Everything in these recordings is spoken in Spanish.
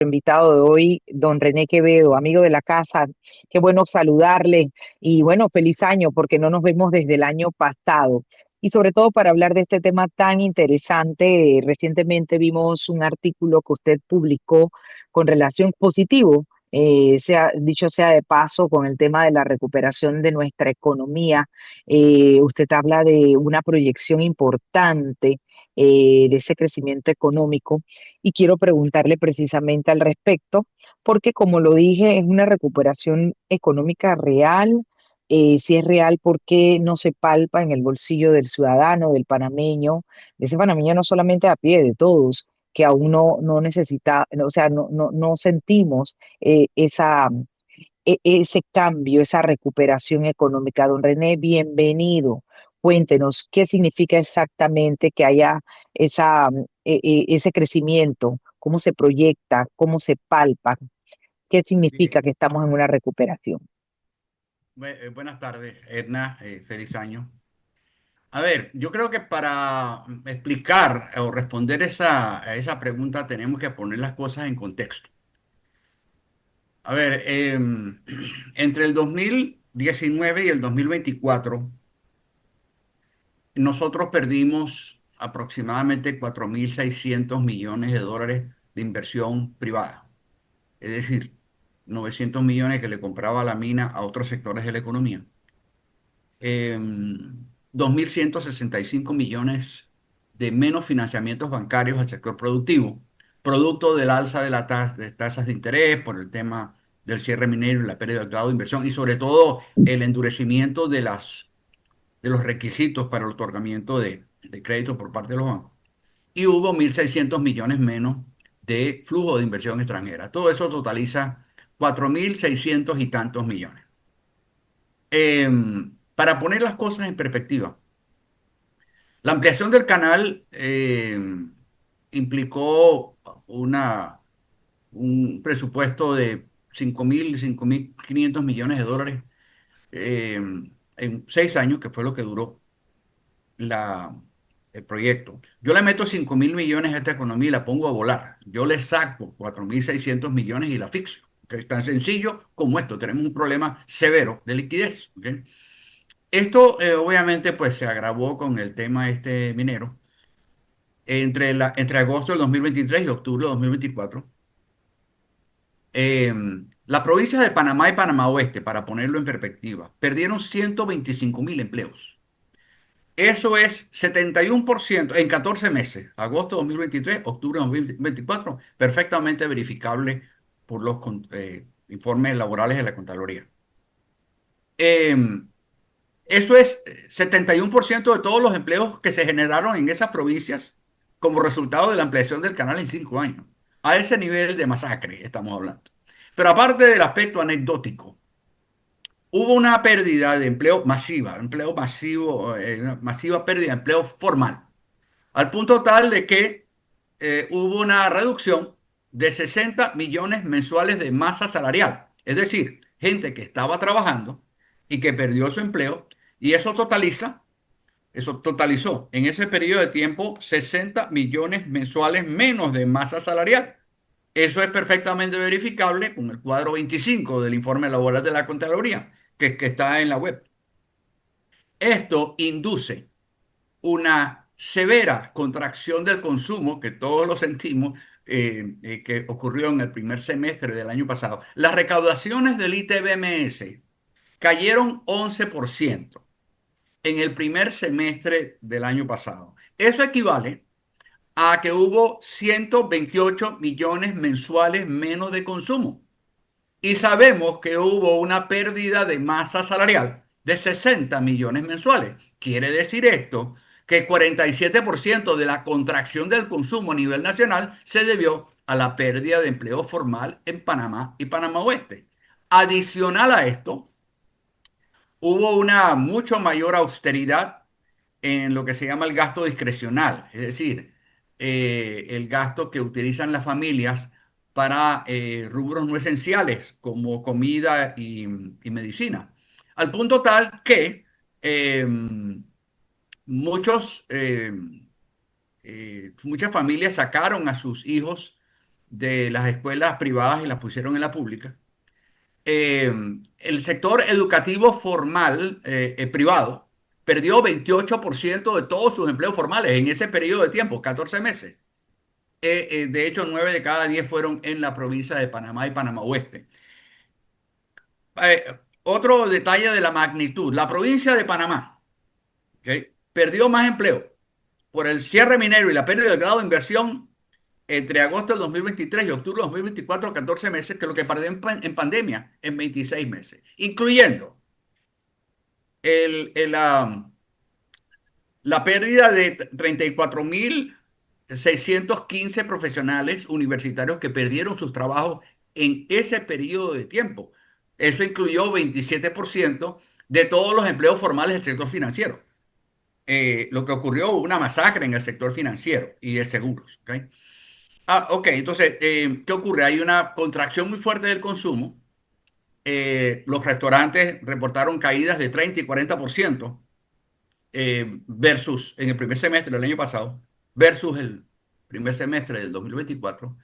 Invitado de hoy, don René Quevedo, amigo de la casa. Qué bueno saludarle y bueno, feliz año porque no nos vemos desde el año pasado. Y sobre todo para hablar de este tema tan interesante, recientemente vimos un artículo que usted publicó con relación positivo, dicho sea de paso, con el tema de la recuperación de nuestra economía. Usted habla de una proyección importante de ese crecimiento económico y quiero preguntarle precisamente al respecto, porque como lo dije, es una recuperación económica real. Si es real, ¿por qué no se palpa en el bolsillo del ciudadano, del panameño, de ese panameño no solamente a pie, de todos, que aún no necesita, o sea, no sentimos ese cambio, esa recuperación económica? Don René, bienvenido. Cuéntenos qué significa exactamente que haya ese crecimiento, cómo se proyecta, cómo se palpa, qué Bien. significa que estamos en una recuperación. Buenas tardes, Edna. Feliz año. A ver, yo creo que para explicar o responder a esa pregunta tenemos que poner las cosas en contexto. A ver, entre el 2019 y el 2024, nosotros perdimos aproximadamente 4.600 millones de dólares de inversión privada. Es decir, 900 millones que le compraba la mina a otros sectores de la economía. 2.165 millones de menos financiamientos bancarios al sector productivo, producto del alza de de tasas de interés por el tema del cierre minero y la pérdida del grado de inversión y sobre todo el endurecimiento de los requisitos para el otorgamiento de crédito por parte de los bancos. Y hubo 1.600 millones menos de flujo de inversión extranjera. Todo eso totaliza 4.600 y tantos millones. Para poner las cosas en perspectiva, la ampliación del canal implicó un presupuesto de 5.500 millones de dólares en 6 años, que fue lo que duró la, el proyecto. Yo le meto 5.000 millones a esta economía y la pongo a volar. Yo le saco 4.600 millones y la fixo. Que es tan sencillo como esto. Tenemos un problema severo de liquidez. ¿Ok? Esto obviamente pues se agravó con el tema este minero. Entre agosto del 2023 y octubre del 2024, eh, la provincia de Panamá y Panamá Oeste, para ponerlo en perspectiva, perdieron 125.000 empleos. Eso es 71% en 14 meses, agosto de 2023, octubre de 2024, perfectamente verificable por los informes laborales de la Contraloría. Em, Eso es 71% de todos los empleos que se generaron en esas provincias como resultado de la ampliación del canal en 5 años. A ese nivel de masacre estamos hablando. Pero aparte del aspecto anecdótico, hubo una pérdida de empleo masivo, una masiva pérdida de empleo formal, al punto tal de que hubo una reducción de 60 millones mensuales de masa salarial. Es decir, gente que estaba trabajando y que perdió su empleo, y eso totalizó en ese periodo de tiempo 60 millones mensuales menos de masa salarial. Eso es perfectamente verificable con el cuadro 25 del informe laboral de la Contraloría, que está en la web. Esto induce una severa contracción del consumo, que todos lo sentimos, que ocurrió en el primer semestre del año pasado. Las recaudaciones del ITBMS cayeron 11% en el primer semestre del año pasado. Eso equivale a que hubo 128 millones mensuales menos de consumo. Y sabemos que hubo una pérdida de masa salarial de 60 millones mensuales. Quiere decir esto que 47% de la contracción del consumo a nivel nacional se debió a la pérdida de empleo formal en Panamá y Panamá Oeste. Adicional a esto, hubo una mucho mayor austeridad en lo que se llama el gasto discrecional, es decir, el gasto que utilizan las familias para rubros no esenciales como comida y medicina. Al punto tal que eh, muchas familias sacaron a sus hijos de las escuelas privadas y las pusieron en la pública. Eh, el sector educativo formal privado perdió 28% de todos sus empleos formales en ese periodo de tiempo, 14 meses. De hecho, 9 de cada 10 fueron en la provincia de Panamá y Panamá Oeste. Otro detalle de la magnitud, la provincia de Panamá, ¿ok?, perdió más empleo por el cierre minero y la pérdida del grado de inversión entre agosto del 2023 y octubre del 2024, 14 meses, que lo que perdió en pandemia en 26 meses, incluyendo el, el, ah, la pérdida de 34.615 profesionales universitarios que perdieron sus trabajos en ese periodo de tiempo. Eso incluyó 27% de todos los empleos formales del sector financiero. Lo que ocurrió, hubo una masacre en el sector financiero y de seguros. ¿Ok? Ok, entonces, ¿qué ocurre? Hay una contracción muy fuerte del consumo. Los restaurantes reportaron caídas de 30 y 40% versus en el primer semestre del año pasado, versus el primer semestre del 2024.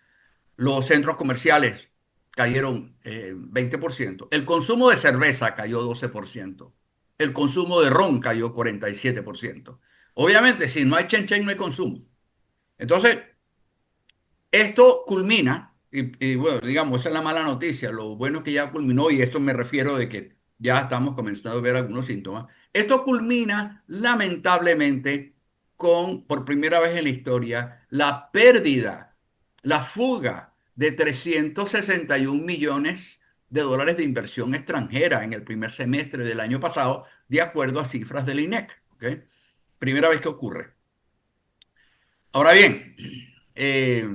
Los centros comerciales cayeron 20%. El consumo de cerveza cayó 12%. El consumo de ron cayó 47%. Obviamente, si no hay chen no hay consumo. Entonces, esto culmina, y bueno, digamos, esa es la mala noticia. Lo bueno es que ya culminó, y esto me refiero de que ya estamos comenzando a ver algunos síntomas. Esto culmina, lamentablemente, con, por primera vez en la historia, la pérdida, la fuga de 361 millones de dólares de inversión extranjera en el primer semestre del año pasado, de acuerdo a cifras del INEC. ¿Ok? Primera vez que ocurre. Ahora bien, eh,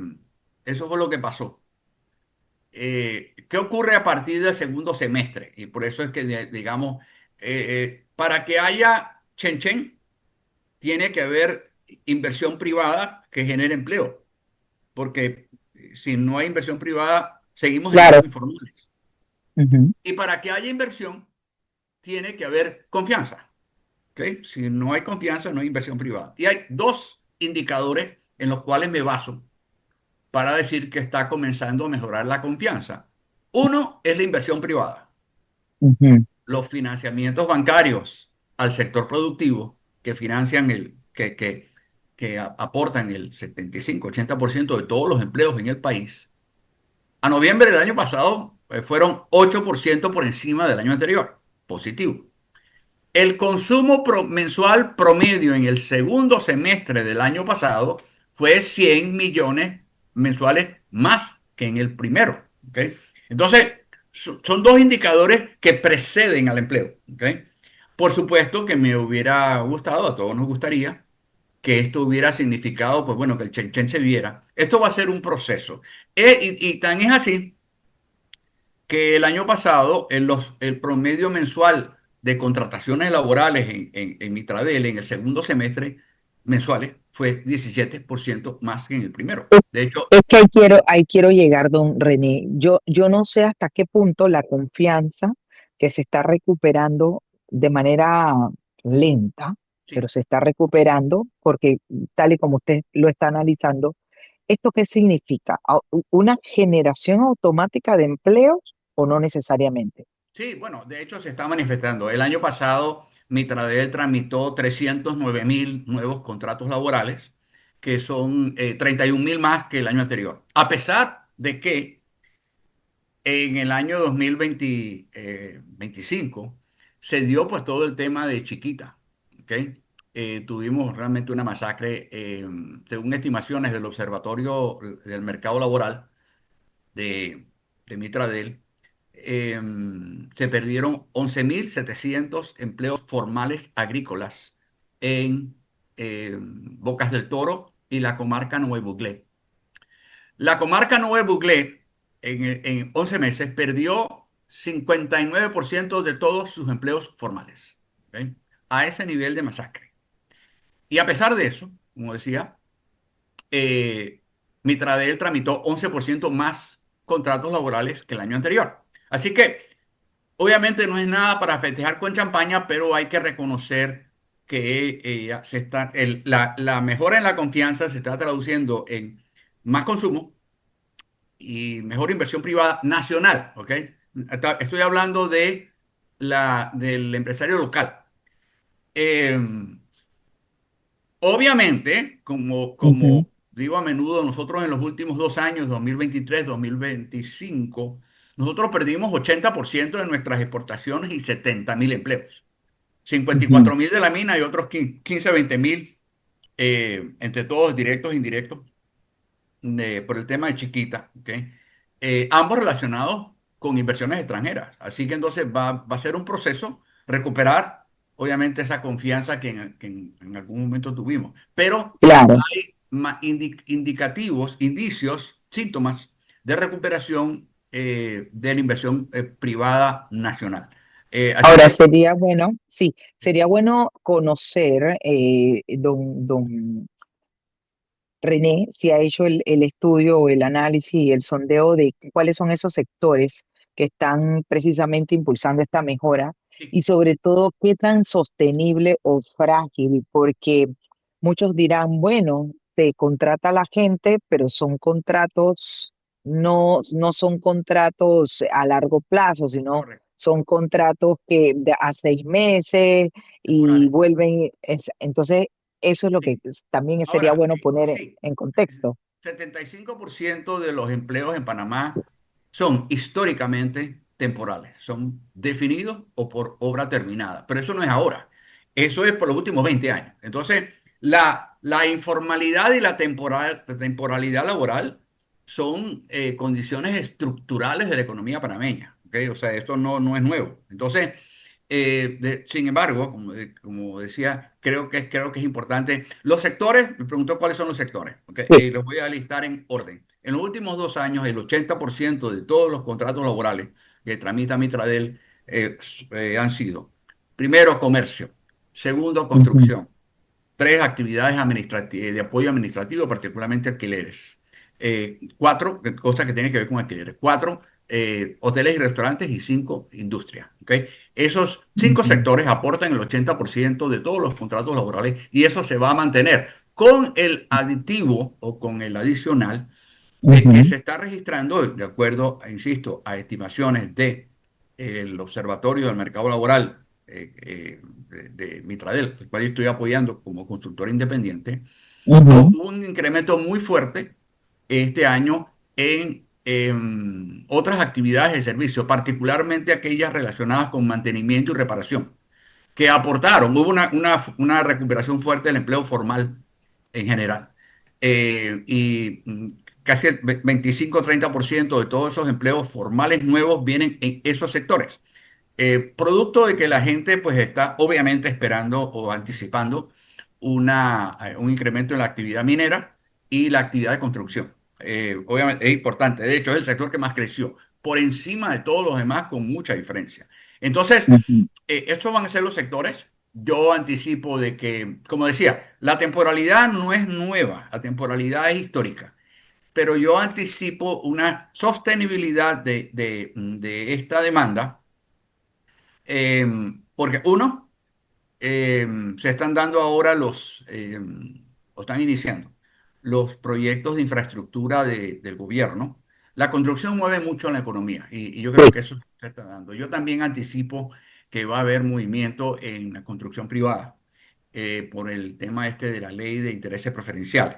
eso fue lo que pasó. ¿Qué ocurre a partir del segundo semestre? Y por eso es que, digamos, para que haya chen, tiene que haber inversión privada que genere empleo, porque si no hay inversión privada, seguimos Claro. estando informales. Ujú, Y para que haya inversión, tiene que haber confianza. ¿Ok? Si no hay confianza, no hay inversión privada. Y hay dos indicadores en los cuales me baso para decir que está comenzando a mejorar la confianza. Uno es la inversión privada, ujú, los financiamientos bancarios al sector productivo que financian que aportan el 75-80% de todos los empleos en el país. A noviembre del año pasado fueron 8% por encima del año anterior, positivo. El consumo mensual promedio en el segundo semestre del año pasado fue 100 millones mensuales más que en el primero. ¿Ok? Entonces, son dos indicadores que preceden al empleo. ¿Ok? Por supuesto que me hubiera gustado, a todos nos gustaría, que esto hubiera significado, pues bueno, que el chen se viera. Esto va a ser un proceso. Y tan es así que el año pasado el promedio mensual de contrataciones laborales en Mitradel en el segundo semestre mensuales fue 17% más que en el primero. De hecho, Es que ahí quiero llegar, don René. Yo no sé hasta qué punto la confianza que se está recuperando de manera lenta, pero sí, se está recuperando porque tal y como usted lo está analizando, ¿esto qué significa? ¿Una generación automática de empleos o no necesariamente? sí, bueno, de hecho se está manifestando. El año pasado Mitradel tramitó 309.000 nuevos contratos laborales, que son 31.000 más que el año anterior. A pesar de que en el año 2025 se dio pues todo el tema de Chiquita, ¿ok? Tuvimos realmente una masacre, según estimaciones del Observatorio del Mercado Laboral de, de Mitradel, eh, se perdieron 11.700 empleos formales agrícolas en Bocas del Toro y la comarca Nuevo Buglé. La comarca Nuevo Buglé en 11 meses perdió 59% de todos sus empleos formales. ¿Ok? A ese nivel de masacre. Y a pesar de eso, como decía, eh, Mitradel tramitó 11% más contratos laborales que el año anterior. Así que obviamente no es nada para festejar con champaña, pero hay que reconocer que la mejora en la confianza se está traduciendo en más consumo, y mejor inversión privada nacional, ¿ok? Estoy hablando del empresario local. Eh, Obviamente, Ujú, como digo a menudo, nosotros en los últimos 2 años, 2023, 2025, nosotros perdimos 80% de nuestras exportaciones y 70.000 empleos. cincuenta y ujú. cuatro mil de la mina y otros 15 20 mil, entre todos, directos e indirectos, por el tema de Chiquita, ¿ok? Ambos relacionados con inversiones extranjeras. Así que entonces va a ser un proceso recuperar, obviamente, esa confianza que en algún momento tuvimos. Pero Claro. hay indicativos, indicios, síntomas de recuperación de la inversión privada nacional. Así Ahora que, sería bueno, sí, sería bueno conocer, don René, si ha hecho el estudio o el análisis y el sondeo de cuáles son esos sectores que están precisamente impulsando esta mejora sí, y sobre todo qué tan sostenible o frágil, porque muchos dirán, bueno, se contrata a la gente, pero son contratos, no son contratos a largo plazo, sino correcto, son contratos que a 6 meses y temporales. vuelven. Entonces, eso es lo que Sí. también sería Ahora, bueno poner sí, en contexto. 75% de los empleos en Panamá son históricamente temporales, son definidos o por obra terminada, pero eso no es ahora, eso es por los últimos 20 años. Entonces, la informalidad y la temporalidad laboral son condiciones estructurales de la economía panameña, ¿ok? O sea, esto no es nuevo. Entonces, sin embargo, como decía, creo que es importante. Los sectores, me preguntó cuáles son los sectores. ¿Ok? Sí. Los voy a listar en orden. En los últimos 2 años, el 80% de todos los contratos laborales que tramita Mitradel han sido, primero, comercio, segundo, Ujú, construcción, tres, actividades de apoyo administrativo, particularmente alquileres. Cuatro, cosas que tienen que ver con alquileres. Cuatro, hoteles y restaurantes y cinco, industria. ¿Ok? Esos cinco ujú, sectores aportan el 80% de todos los contratos laborales y eso se va a mantener con el aditivo o con el adicional de que ujú, se está registrando, de acuerdo, insisto, a estimaciones de el Observatorio del Mercado Laboral de Mitradel, el cual yo estoy apoyando como consultor independiente, ujú, un incremento muy fuerte este año en otras actividades de servicio, particularmente aquellas relacionadas con mantenimiento y reparación, que aportaron, hubo una recuperación fuerte del empleo formal en general. Casi el 25-30% de todos esos empleos formales nuevos vienen en esos sectores. Producto de que la gente pues está obviamente esperando o anticipando un incremento en la actividad minera y la actividad de construcción. Obviamente es importante, de hecho es el sector que más creció, por encima de todos los demás con mucha diferencia. Entonces, ujú, estos van a ser los sectores. Yo anticipo de que, como decía, la temporalidad no es nueva, la temporalidad es histórica, pero yo anticipo una sostenibilidad de esta demanda, porque uno, se están dando ahora o están iniciando los proyectos de infraestructura del gobierno. La construcción mueve mucho en la economía y yo sí, creo que eso se está dando. Yo también anticipo que va a haber movimiento en la construcción privada por el tema este de la ley de intereses preferenciales.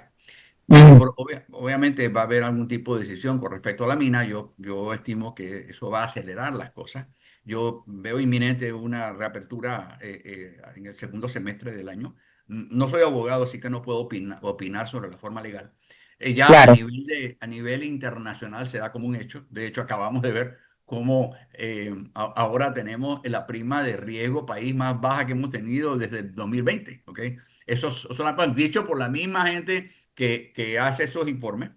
ujú, Obviamente va a haber algún tipo de decisión con respecto a la mina. Yo estimo que eso va a acelerar las cosas. Yo veo inminente una reapertura en el segundo semestre del año. No soy abogado, así que no puedo opinar sobre la forma legal. Ya a claro. nivel internacional se da como un hecho. De hecho, acabamos de ver cómo ahora tenemos la prima de riesgo país más baja que hemos tenido desde el 2020. ¿Ok? Eso dicho por la misma gente que hace esos informes.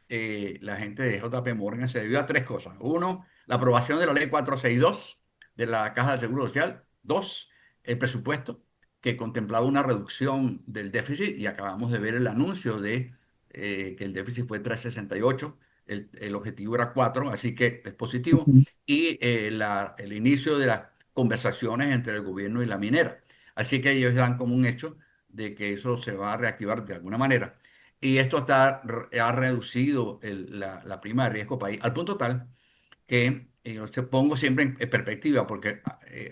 La gente de JP Morgan se debió a tres cosas. Uno, la aprobación de la ley 462 de la Caja del Seguro Social. Dos, el presupuesto que contemplaba una reducción del déficit y acabamos de ver el anuncio de que el déficit fue 368, el objetivo era 4, así que es positivo. Ujú, Y el inicio de las conversaciones entre el gobierno y la minera. Así que ellos dan como un hecho de que eso se va a reactivar de alguna manera. y esto ha reducido la prima de riesgo país al punto tal que yo te pongo siempre en perspectiva, porque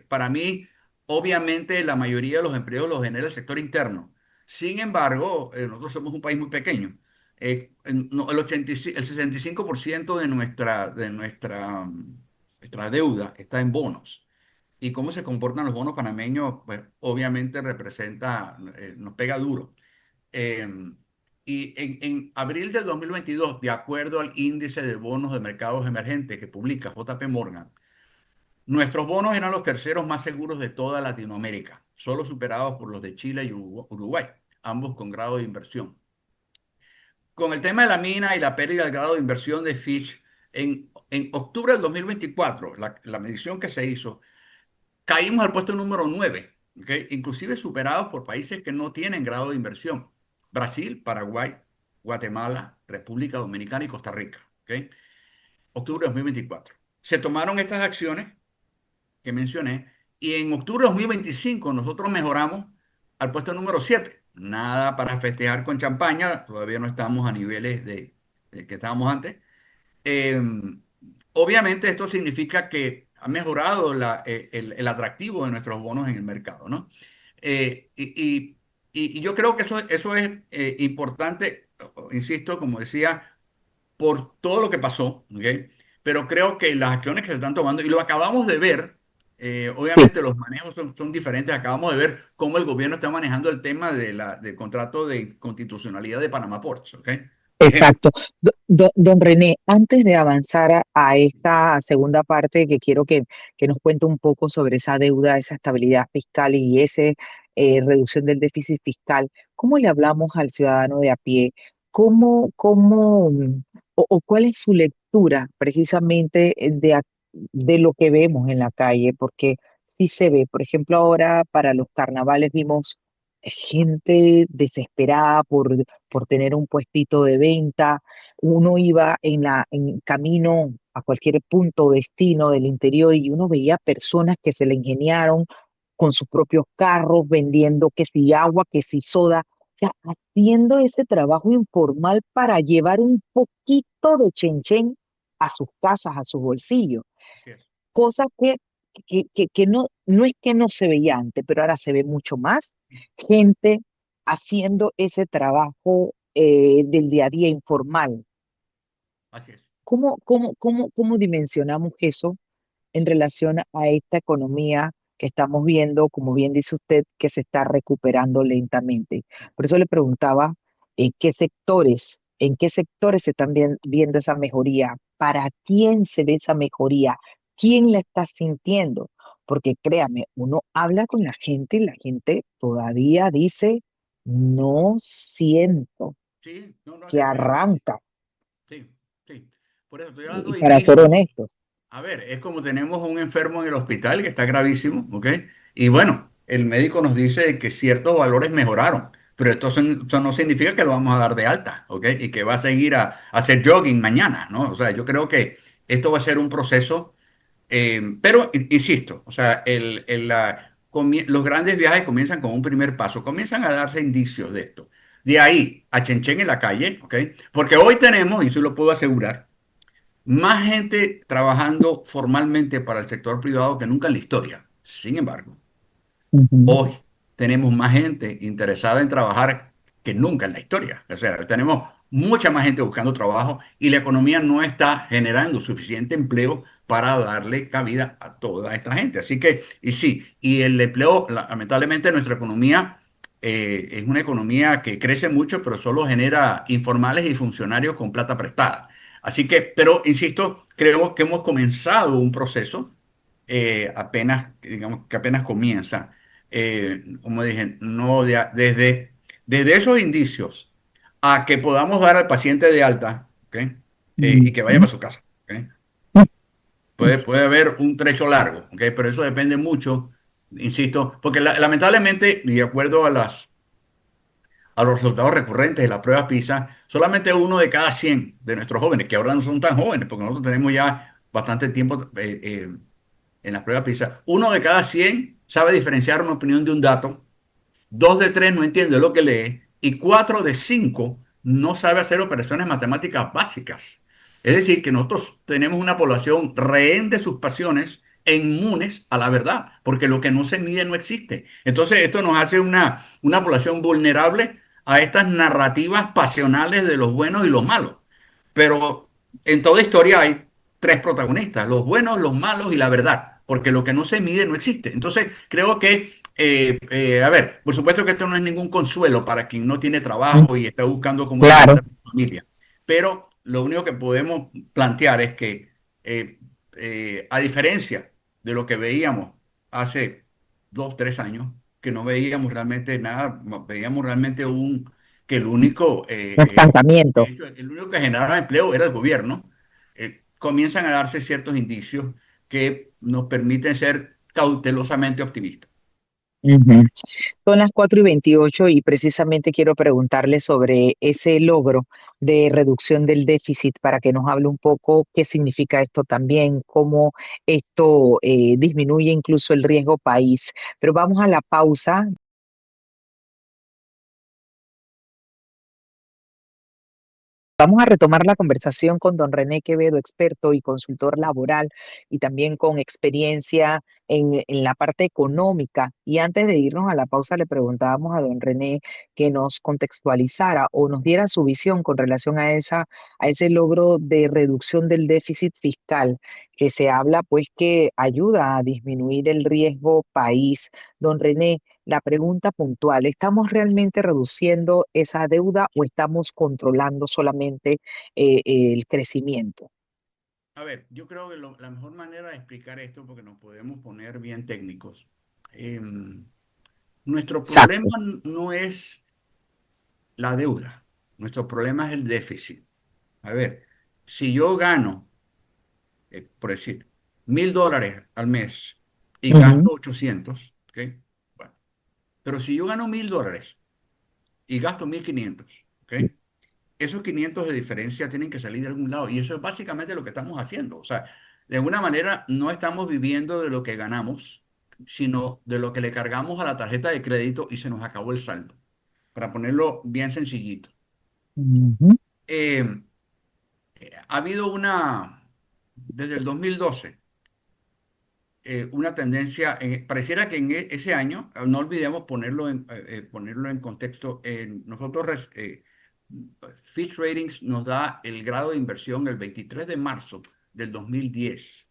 para mí, obviamente, la mayoría de los empleos los genera el sector interno. Sin embargo, nosotros somos un país muy pequeño. El 65% nuestra deuda está en bonos. Y cómo se comportan los bonos panameños, pues obviamente nos pega duro. Eh, y en abril del 2022, de acuerdo al índice de bonos de mercados emergentes que publica JP Morgan, nuestros bonos eran los terceros más seguros de toda Latinoamérica, solo superados por los de Chile y Uruguay, ambos con grado de inversión. Con el tema de la mina y la pérdida del grado de inversión de Fitch, en octubre del 2024, la medición que se hizo, caímos al puesto número 9, ¿ok? Inclusive superados por países que no tienen grado de inversión. Brasil, Paraguay, Guatemala, República Dominicana y Costa Rica. ¿Ok? Octubre de 2024. Se tomaron estas acciones que mencioné y en octubre de 2025 nosotros mejoramos al puesto número 7. Nada para festejar con champaña, todavía no estamos a niveles de que estábamos antes. Eh, Obviamente esto significa que ha mejorado el atractivo de nuestros bonos en el mercado, ¿no? Eh, y, y- y yo creo que eso es importante, insisto, como decía, por todo lo que pasó, ¿ok? Pero creo que las acciones que se están tomando, y lo acabamos de ver, Sí. obviamente los manejos son diferentes, acabamos de ver cómo el gobierno está manejando el tema del contrato de constitucionalidad de Panamá Ports, ¿ok? Ejemplo. Exacto. Don René, antes de avanzar a esta segunda parte, que quiero que nos cuente un poco sobre esa deuda, esa estabilidad fiscal y esa reducción del déficit fiscal, ¿cómo le hablamos al ciudadano de a pie? ¿O cuál es su lectura precisamente de lo que vemos en la calle? Porque sí se ve, por ejemplo, ahora para los carnavales vimos gente desesperada por tener un puestito de venta. Uno iba en camino a cualquier punto o destino del interior y uno veía personas que se le ingeniaron con sus propios carros, vendiendo que si agua, que si soda, o sea, haciendo ese trabajo informal para llevar un poquito de chenchen a sus casas, a sus bolsillos, Así es. cosa que no es que no se veía antes, pero ahora se ve mucho más gente haciendo ese trabajo del día a día informal. Así es. ¿Cómo dimensionamos eso en relación a esta economía que estamos viendo, como bien dice usted, que se está recuperando lentamente? Por eso le preguntaba en qué sectores se están viendo esa mejoría, para quién se ve esa mejoría, quién la está sintiendo. Porque créame, uno habla con la gente y la gente todavía dice, no siento Sí, no, no, que arranca. sí, sí. Por eso estoy hablando Y de para ser indicios. honestos. A ver, es como tenemos un enfermo en el hospital que está gravísimo, ¿ok? Y bueno, el médico nos dice que ciertos valores mejoraron, pero esto no significa que lo vamos a dar de alta, ¿ok? Y que va a seguir a hacer jogging mañana, ¿no? O sea, yo creo que esto va a ser un proceso, pero insisto, o sea, los grandes viajes comienzan con un primer paso, comienzan a darse indicios de esto. De ahí a Chenchen en la calle, ¿ok? Porque hoy tenemos, y eso lo puedo asegurar, más gente trabajando formalmente para el sector privado que nunca en la historia. Sin embargo, Ujú, hoy tenemos más gente interesada en trabajar que nunca en la historia. O sea, tenemos mucha más gente buscando trabajo y la economía no está generando suficiente empleo para darle cabida a toda esta gente. Así que, y sí, y el empleo, lamentablemente nuestra economía es una economía que crece mucho, pero solo genera informales y funcionarios con plata prestada. Así que, pero insisto, creo que hemos comenzado un proceso digamos que apenas comienza como dije, no desde esos indicios a que podamos dar al paciente de alta, ¿ok? Y que vaya ujú. para su casa, ¿ok? Puede haber un trecho largo, ¿ok? Pero eso depende mucho, insisto, porque lamentablemente, y de acuerdo a los resultados recurrentes de la prueba PISA, solamente uno de cada 100 de nuestros jóvenes, que ahora no son tan jóvenes, porque nosotros tenemos ya bastante tiempo en las pruebas PISA, uno de cada 100 sabe diferenciar una opinión de un dato, dos de tres no entiende lo que lee y cuatro de cinco no sabe hacer operaciones matemáticas básicas. Es decir, que nosotros tenemos una población rehén de sus pasiones e inmunes a la verdad, porque lo que no se mide no existe. Entonces, esto nos hace una población vulnerable a estas narrativas pasionales de los buenos y los malos. Pero en toda historia hay tres protagonistas, los buenos, los malos y la verdad, porque lo que no se mide no existe. Entonces, creo que, a ver, por supuesto que esto no es ningún consuelo para quien no tiene Mm, trabajo y está buscando cómo claro, alimentar a su familia, pero lo único que podemos plantear es que, a diferencia de lo que veíamos hace 2, 3 años, que no veíamos realmente nada, no, veíamos realmente que el único de estancamiento. hecho, el único que generaba empleo era el gobierno. Comienzan a darse ciertos indicios que nos permiten ser cautelosamente optimistas. Ujú. Son las 4:28 y precisamente quiero preguntarle sobre ese logro de reducción del déficit para que nos hable un poco qué significa esto también, cómo esto disminuye incluso el riesgo país. Pero vamos a la pausa. Vamos a retomar la conversación con don René Quevedo, experto y consultor laboral y también con experiencia en la parte económica. Y antes de irnos a la pausa, le preguntábamos a don René que nos contextualizara o nos diera su visión con relación a ese logro de reducción del déficit fiscal que se habla, pues que ayuda a disminuir el riesgo país. Don René, la pregunta puntual, ¿estamos realmente reduciendo esa deuda o estamos controlando solamente el crecimiento? A ver, yo creo que la mejor manera de explicar esto, porque nos podemos poner bien técnicos, nuestro problema Exacto. no es la deuda, nuestro problema es el déficit. A ver, si yo gano, por decir, $1.000 al mes y Ujú, gasto 800, ¿ok? Bueno, pero si yo gano $1.000 y gasto 1.500, ¿ok? Esos 500 de diferencia tienen que salir de algún lado y eso es básicamente lo que estamos haciendo. O sea, de alguna manera no estamos viviendo de lo que ganamos, sino de lo que le cargamos a la tarjeta de crédito y se nos acabó el saldo, para ponerlo bien sencillito. ujú, Eh, ha habido desde el 2012, una tendencia, pareciera que en ese año, no olvidemos ponerlo en contexto, nosotros, Fitch Ratings nos da el grado de inversión el 23 de marzo del 2010.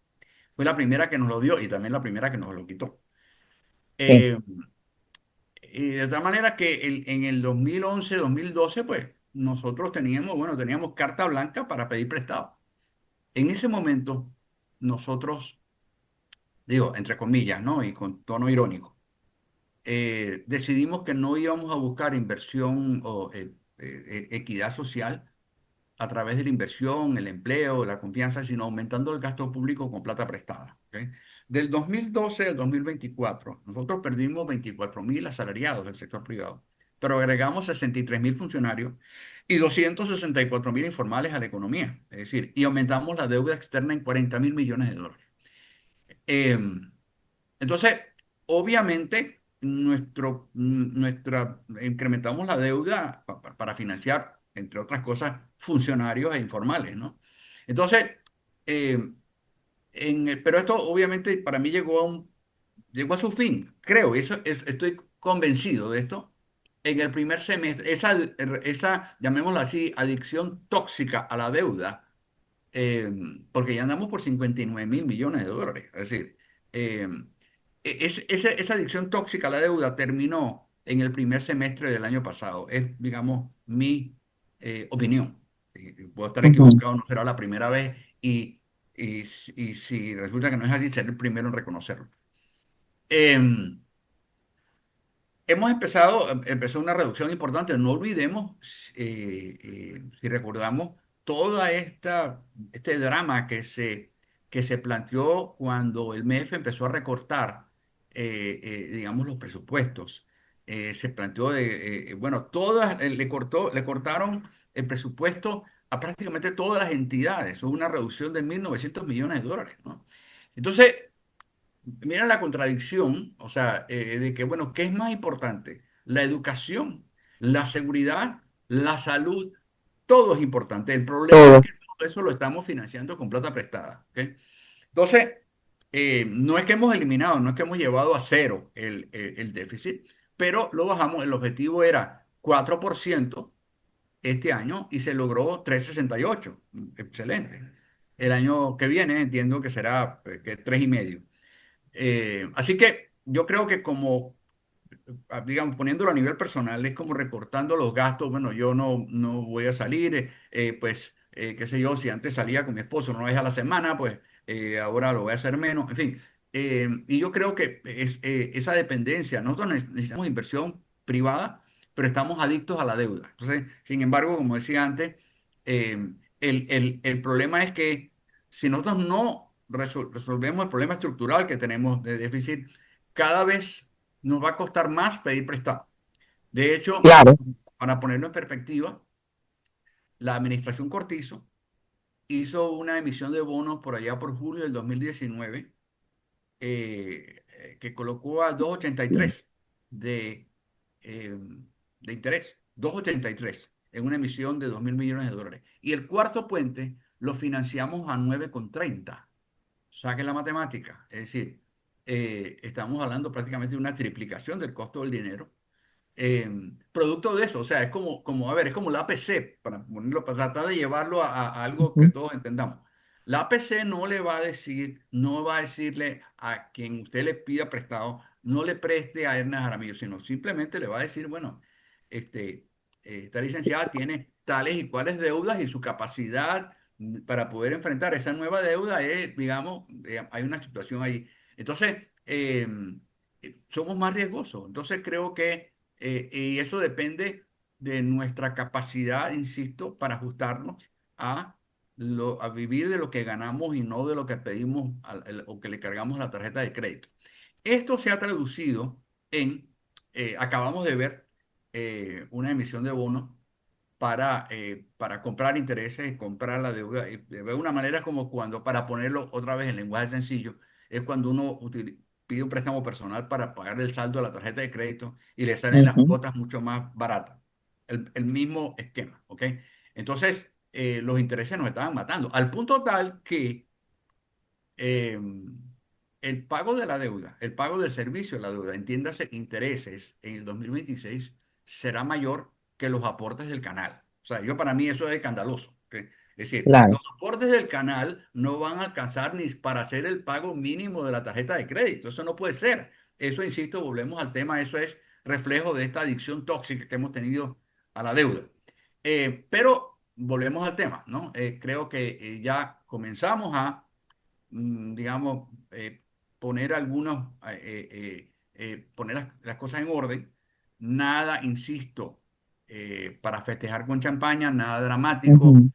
Fue la primera que nos lo dio y también la primera que nos lo quitó. sí, Eh, y de tal manera que en el 2011, 2012, pues nosotros teníamos carta blanca para pedir prestado. En ese momento, nosotros, digo, entre comillas, ¿no? Y con tono irónico, decidimos que no íbamos a buscar inversión o equidad social a través de la inversión, el empleo, la confianza, sino aumentando el gasto público con plata prestada. ¿Ok? Del 2012 al 2024, nosotros perdimos 24.000 asalariados del sector privado, pero agregamos 63.000 funcionarios y 264.000 informales a la economía. Es decir, y aumentamos la deuda externa en 40.000 millones de dólares. Em, entonces, obviamente, incrementamos la deuda para financiar, entre otras cosas, funcionarios e informales, ¿no? Entonces, eh, pero esto obviamente para mí llegó a su fin, creo, estoy convencido de esto. En el primer semestre, llamémoslo así, adicción tóxica a la deuda, eh, porque ya andamos por 59.000 millones de dólares. Es decir, eh, esa adicción tóxica a la deuda terminó en el primer semestre del año pasado. Es, digamos, mi opinión. Puedo estar ujú. equivocado, no será la primera vez y si resulta que no es así, seré el primero en reconocerlo. Em, empezó una reducción importante. No olvidemos, si recordamos, toda este drama que se planteó cuando el MEF empezó a recortar, digamos, los presupuestos. Se planteó bueno, le cortaron el presupuesto a prácticamente todas las entidades. Hubo una reducción de 1.900 millones de dólares, ¿no? Entonces, mira la contradicción, o sea, de que, bueno, ¿qué es más importante? La educación, la seguridad, la salud todo es importante. El problema es todo. que todo eso lo estamos financiando con plata prestada. ¿Ok? Entonces, no es que hemos eliminado, no es que hemos llevado a cero el déficit, pero lo bajamos. El objetivo era 4% este año y se logró 3,68. Excelente. El año que viene entiendo que será que 3,5. Así que yo creo que como digamos, poniéndolo a nivel personal, es como recortando los gastos. Bueno, yo no voy a salir, pues, qué sé yo, si antes salía con mi esposo una vez a la semana, pues ahora lo voy a hacer menos. En fin, y yo creo que esa dependencia, nosotros necesitamos inversión privada, pero estamos adictos a la deuda. Entonces, sin embargo, como decía antes, el problema es que si nosotros no resolvemos el problema estructural que tenemos de déficit, cada vez nos va a costar más pedir prestado. De hecho, Claro. para ponerlo en perspectiva, la administración Cortizo hizo una emisión de bonos por allá por julio del 2019 que colocó a 2,83 de, eh, de interés, 2,83 en una emisión de 2.000 millones de dólares. Y el cuarto puente lo financiamos a 9,30. Saquen la matemática. Es decir, estamos hablando prácticamente de una triplicación del costo del dinero producto de eso. O sea, es a ver, es como la APC, para ponerlo, para tratar de llevarlo a algo que Ujú, todos entendamos. La APC no le va a decir, no va a decirle a quien usted le pida prestado, no le preste a Ernest Jaramillo, sino simplemente le va a decir, bueno, este, esta licenciada tiene tales y cuales deudas y su capacidad para poder enfrentar esa nueva deuda es, digamos, hay una situación ahí. Entonces, somos más riesgosos. Entonces, creo que y eso depende de nuestra capacidad, insisto, para ajustarnos a, a vivir de lo que ganamos y no de lo que pedimos o que le cargamos a la tarjeta de crédito. Esto se ha traducido en, acabamos de ver una emisión de bonos para comprar intereses, comprar la deuda. Y de una manera como cuando, para ponerlo otra vez en lenguaje sencillo, es cuando uno pide un préstamo personal para pagar el saldo de la tarjeta de crédito y le salen las ujú, cuotas mucho más baratas. El mismo esquema, ¿ok? Entonces, los intereses nos estaban matando, al punto tal que eh, el pago de la deuda, el pago del servicio de la deuda, entiéndase intereses en el 2026 será mayor que los aportes del canal. O sea, yo para mí eso es escandaloso. ¿Ok? Es decir, claro. los aportes del canal no van a alcanzar ni para hacer el pago mínimo de la tarjeta de crédito. Eso no puede ser. Eso, insisto, volvemos al tema, eso es reflejo de esta adicción tóxica que hemos tenido a la deuda. Pero volvemos al tema, ¿no? Creo que ya comenzamos a digamos, poner poner las cosas en orden. Nada, insisto, para festejar con champaña, nada dramático, Ujú,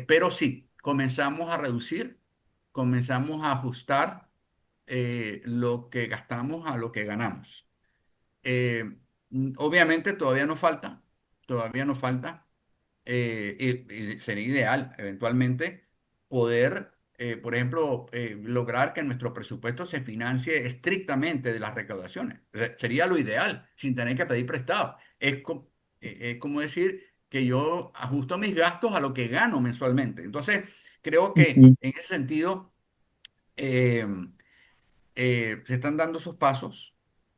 pero sí, comenzamos a reducir, comenzamos a ajustar lo que gastamos a lo que ganamos. Eh, Obviamente todavía nos falta, y sería ideal eventualmente poder, por ejemplo, lograr que nuestro presupuesto se financie estrictamente de las recaudaciones. Sería lo ideal, sin tener que pedir prestado. Es como decir que yo ajusto mis gastos a lo que gano mensualmente. Entonces, creo que ujú, en ese sentido eh, se están dando esos pasos.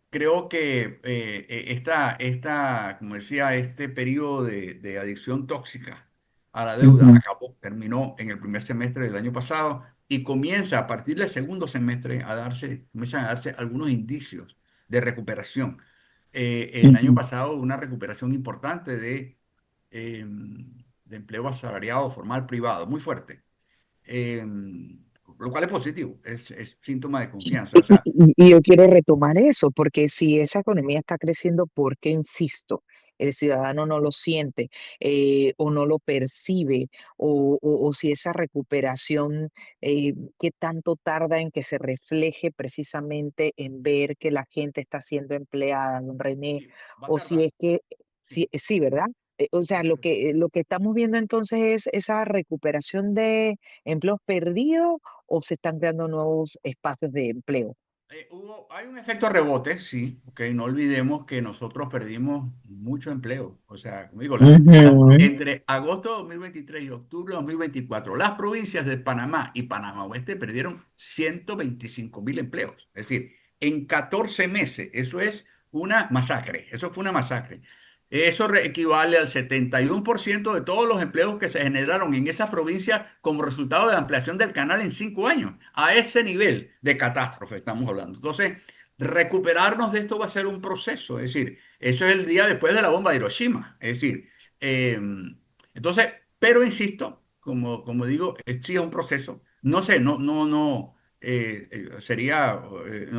Creo que como decía, este periodo de adicción tóxica a la deuda ujú, terminó en el primer semestre del año pasado y comienza a partir del segundo semestre comienzan a darse algunos indicios de recuperación. El año ujú. pasado una recuperación importante de empleo asalariado formal privado, muy fuerte, eh, lo cual es positivo, es síntoma de confianza. O sea, Y yo quiero retomar eso, porque si esa economía está creciendo, ¿por qué insisto? El ciudadano no lo siente o no lo percibe, o si esa recuperación, ¿qué tanto tarda en que se refleje precisamente en ver que la gente está siendo empleada, don René? sí, va a O si tardar. es que, Sí, sí, sí, ¿verdad? O va sea, a tardar. lo que estamos viendo entonces es esa recuperación de empleos perdidos o se están creando nuevos espacios de empleo. Hay un efecto rebote, sí, ok, no olvidemos que nosotros perdimos mucho empleo. O sea, como digo, Ujú. entre agosto de 2023 y octubre de 2024, las provincias de Panamá y Panamá Oeste perdieron 125.000 empleos. Es decir, en 14 meses, eso es una masacre, eso fue una masacre. Eso equivale al 71% de todos los empleos que se generaron en esas provincias como resultado de la ampliación del canal en 5 años. A ese nivel de catástrofe estamos hablando. Entonces, recuperarnos de esto va a ser un proceso. Es decir, eso es el día después de la bomba de Hiroshima. Es decir, eh, entonces, pero insisto, como digo, sí es un proceso. No sé, no, no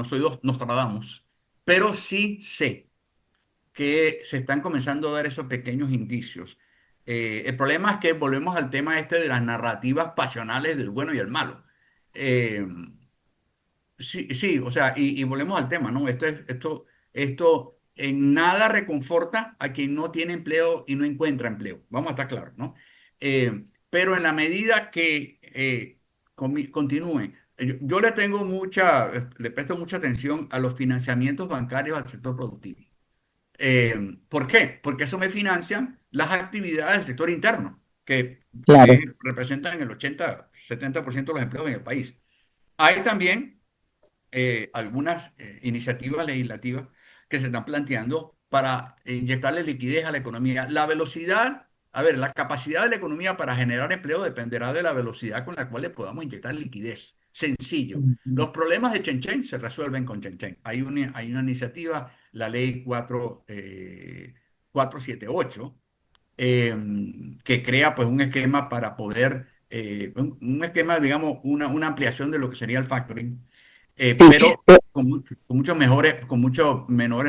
soy Nostradamus, pero sí sé que se están comenzando a dar esos pequeños indicios. El problema es que volvemos al tema este de las narrativas pasionales del bueno y el malo. Eh, sí, sí, o sea, y volvemos al tema, ¿no? Esto en nada reconforta a quien no tiene empleo y no encuentra empleo. Vamos a estar claros, ¿no? Pero en la medida que continúe, yo le presto mucha atención a los financiamientos bancarios al sector productivo. ¿Por qué? Porque eso me financian las actividades del sector interno, que Claro. representan el 80-70% de los empleos en el país. Hay también algunas iniciativas legislativas que se están planteando para inyectarle liquidez a la economía. La velocidad, a ver, la capacidad de la economía para generar empleo dependerá de la velocidad con la cual le podamos inyectar liquidez. Sencillo. Ujú. Los problemas de Chenchen se resuelven con Chenchen. Hay una iniciativa, la ley 478, que crea pues un esquema para poder, un esquema, digamos, una ampliación de lo que sería el factoring, Sí, pero con muchos menores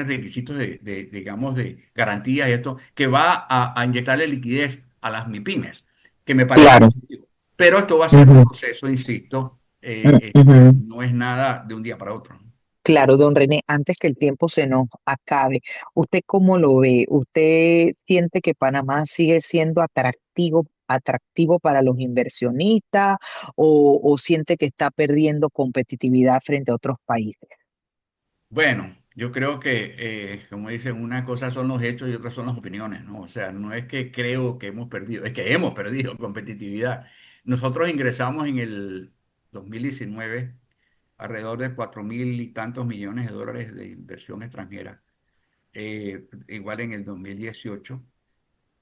requisitos digamos, de garantías y esto, que va a inyectarle liquidez a las MIPIMES, que me parece claro. positivo. Pero esto va a ser un Ujú, proceso, insisto, ujú. no es nada de un día para otro. Claro, don René, antes que el tiempo se nos acabe, ¿usted cómo lo ve? ¿Usted siente que Panamá sigue siendo atractivo para los inversionistas o siente que está perdiendo competitividad frente a otros países? Bueno, yo creo que, como dicen, una cosa son los hechos y otras son las opiniones, ¿no? O sea, no es que creo que hemos perdido, es que hemos perdido competitividad. Nosotros ingresamos en el 2019 alrededor de 4.000 y tantos millones de dólares de inversión extranjera, igual en el 2018.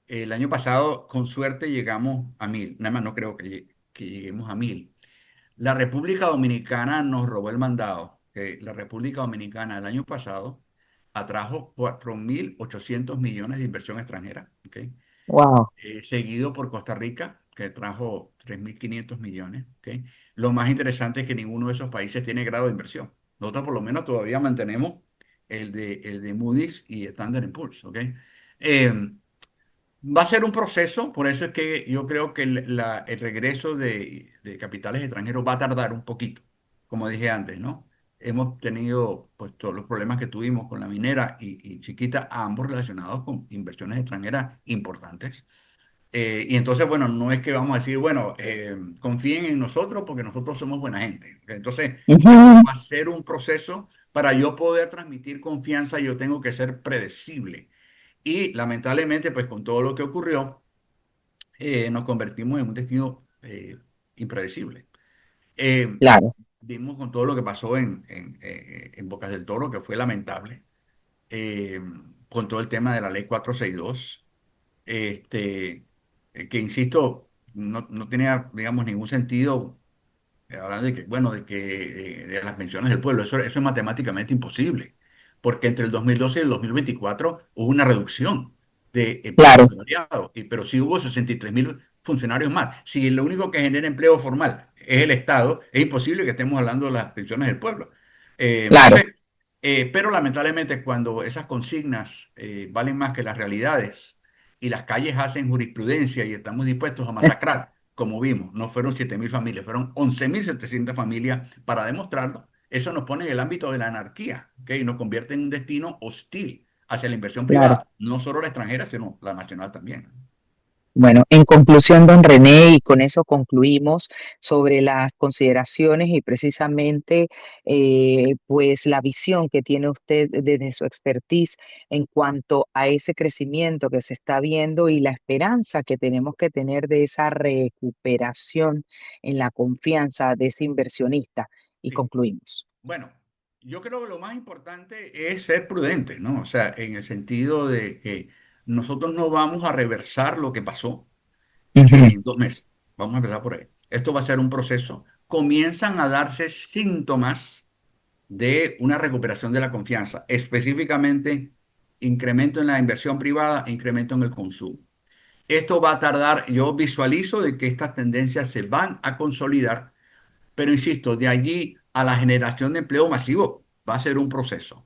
El año pasado, con suerte, llegamos a 1.000, nada más no creo que lleguemos a 1.000. La República Dominicana nos robó el mandado, que la República Dominicana el año pasado atrajo 4.800 millones de inversión extranjera, ¿ok? Wow, Seguido por Costa Rica, que trajo 3.500 millones, ¿ok? Lo más interesante es que ninguno de esos países tiene grado de inversión. Nosotros por lo menos todavía mantenemos el de Moody's y Standard Poor's, ¿ok? Eh, Va a ser un proceso, por eso es que yo creo que el regreso de capitales extranjeros va a tardar un poquito, como dije antes, ¿no? Hemos tenido pues todos los problemas que tuvimos con la minera y Chiquita, ambos relacionados con inversiones extranjeras importantes. Y entonces, bueno, no es que vamos a decir, bueno, confíen en nosotros porque nosotros somos buena gente. Entonces, esto ujú, va a ser un proceso para yo poder transmitir confianza, yo tengo que ser predecible. Y lamentablemente, pues con todo lo que ocurrió, nos convertimos en un destino impredecible. Eh, claro, Vimos con todo lo que pasó en Bocas del Toro, que fue lamentable, eh, con todo el tema de la ley 462, este, que insisto, no tenía, digamos, ningún sentido. Hablando de que, bueno, de las pensiones del pueblo, eso es matemáticamente imposible, porque entre el 2012 y el 2024 hubo una reducción de claro, funcionariado, pero sí hubo 63.000 funcionarios más. Si lo único que genera empleo formal es el Estado, es imposible que estemos hablando de las pensiones del pueblo. claro, Entonces, pero lamentablemente cuando esas consignas valen más que las realidades y las calles hacen jurisprudencia y estamos dispuestos a masacrar como vimos, no fueron 7.000 familias, fueron 11.700 familias para demostrarlo. Eso nos pone en el ámbito de la anarquía, ¿ok? Y nos convierte en un destino hostil hacia la inversión claro. privada, no solo la extranjera, sino la nacional también. Bueno, en conclusión, don René, y con eso concluimos sobre las consideraciones y precisamente pues la visión que tiene usted desde su expertise en cuanto a ese crecimiento que se está viendo y la esperanza que tenemos que tener de esa recuperación en la confianza de ese inversionista. Y Sí. concluimos. Bueno, yo creo que lo más importante es ser prudente, ¿no? O sea, en el sentido de que nosotros no vamos a reversar lo que pasó Ujú, en 2 meses. Vamos a empezar por ahí. Esto va a ser un proceso. Comienzan a darse síntomas de una recuperación de la confianza, específicamente incremento en la inversión privada e incremento en el consumo. Esto va a tardar, yo visualizo de que estas tendencias se van a consolidar, pero insisto, de allí a la generación de empleo masivo va a ser un proceso.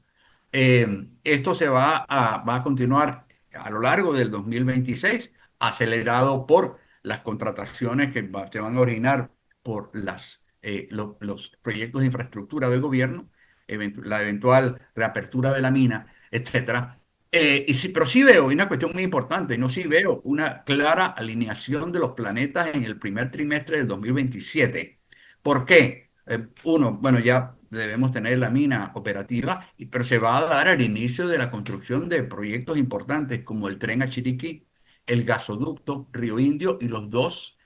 Esto va a continuar a lo largo del 2026, acelerado por las contrataciones que se van a originar por los proyectos de infraestructura del gobierno, la eventual reapertura de la mina, etcétera. Y sí, pero sí veo, y una cuestión muy importante, no sí veo una clara alineación de los planetas en el primer trimestre del 2027. ¿Por qué? Uno, bueno, ya debemos tener la mina operativa, pero se va a dar el inicio de la construcción de proyectos importantes como el tren a Chiriquí, el gasoducto Río Indio y los dos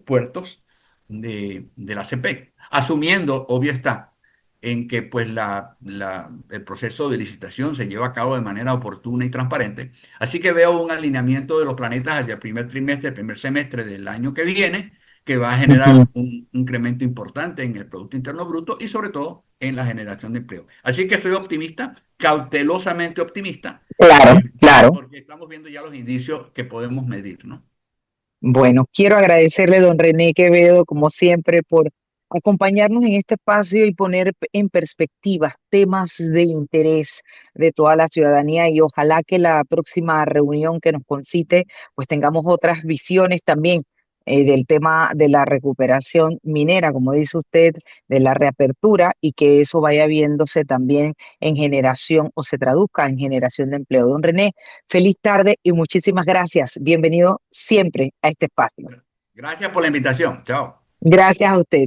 puertos de la CP, asumiendo, obvio está, en que pues el proceso de licitación se lleva a cabo de manera oportuna y transparente. Así que veo un alineamiento de los planetas hacia el primer trimestre, el primer semestre del año que viene, que va a ujú. generar un incremento importante en el Producto Interno Bruto y sobre todo en la generación de empleo. Así que estoy optimista, cautelosamente optimista, Claro, claro. porque estamos viendo ya los indicios que podemos medir, ¿no? Bueno, quiero agradecerle, don René Quevedo, como siempre, por acompañarnos en este espacio y poner en perspectiva temas de interés de toda la ciudadanía y ojalá que la próxima reunión que nos concite, pues tengamos otras visiones también del tema de la recuperación minera, como dice usted, de la reapertura y que eso vaya viéndose también en generación o se traduzca en generación de empleo. Don René, feliz tarde y muchísimas gracias. Bienvenido siempre a este espacio. Gracias por la invitación. Chao. Gracias a usted.